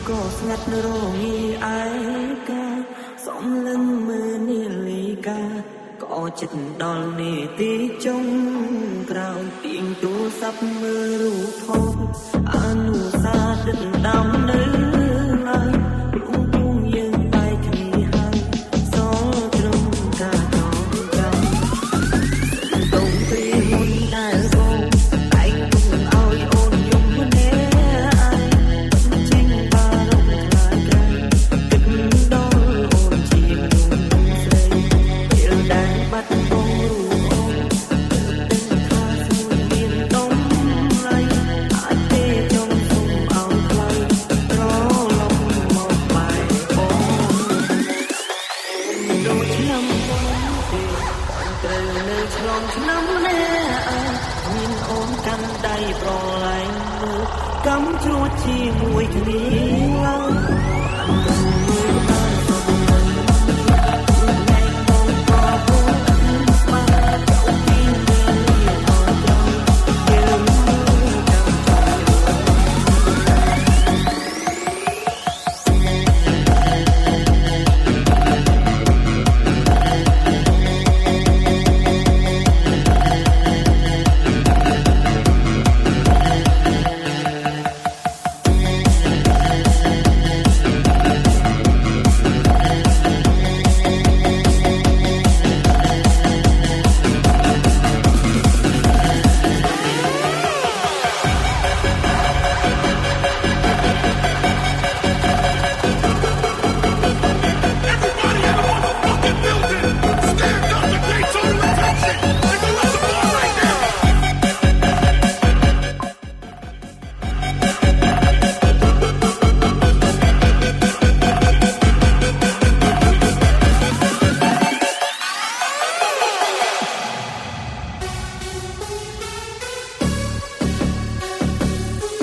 ក៏ស្ងាត់រងាឯកាសំលឹងមើលនាឡិកាក៏ចិត្តដល់នាទីចុងក្រោយទៀងទូរស័ព្ទមើលរូបថតអនុសាទិតដំនៅឡើយពុំពុំយើងបែកគ្នាហើយសល់ត្រឹមការចងចាំតុងព្រីមុនដែលបងតែងទុំឲ្យអូនយំម្នាក់ឯងចេញបារម្ភខ្លាចក្រែងគិតដល់អូនជាមនុស្សស្រីពេលដែលបាត់បង់រូបអូនថាស្មួយមានដំឡៃអាចទេចង់សុំឲ្យខ្លាំងត្រឡប់មកបែកអូនដូចឆ្នាំមុនទេត្រូវនៅឆ្លងឆ្នាំនេះមានអូនកាន់ដៃប្រឡែងមើលកំជ្រួតជាមួយគ្នាឡើងមួយបានសុំមិនលែងបងក៏ពុំស្មារតីពីពេលនេះអត់ត្រង់យើងចាំ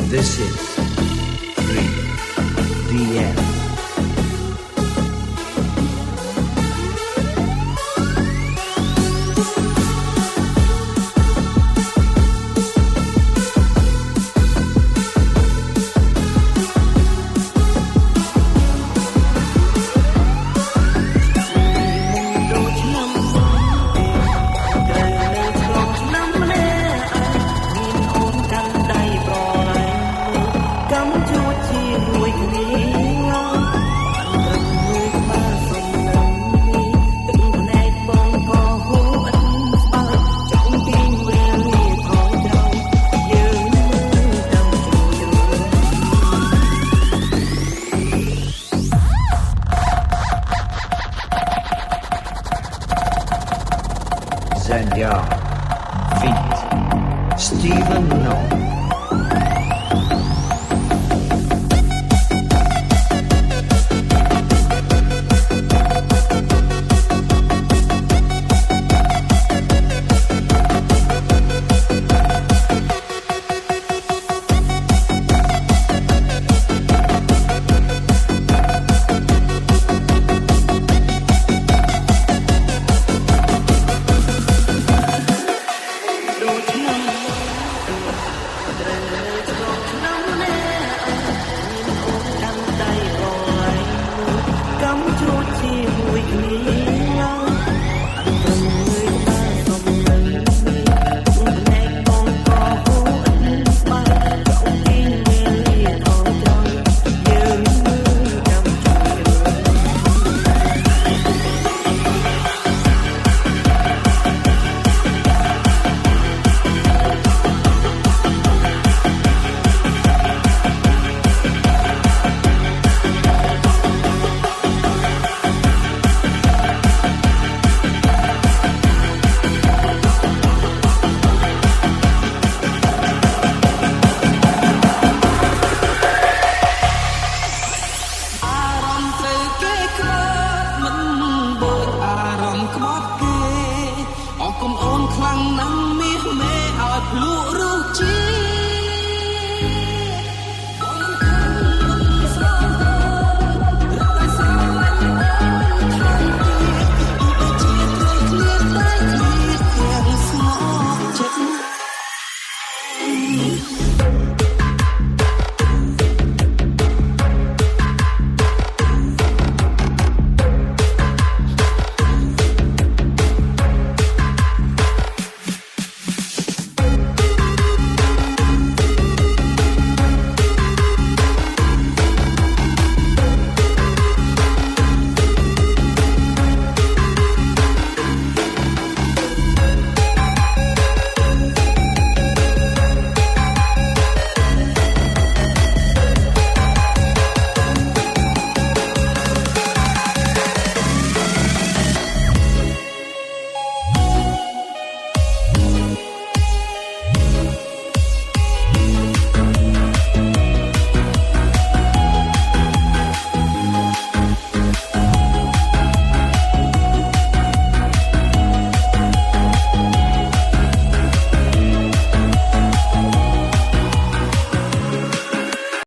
This is 3DM.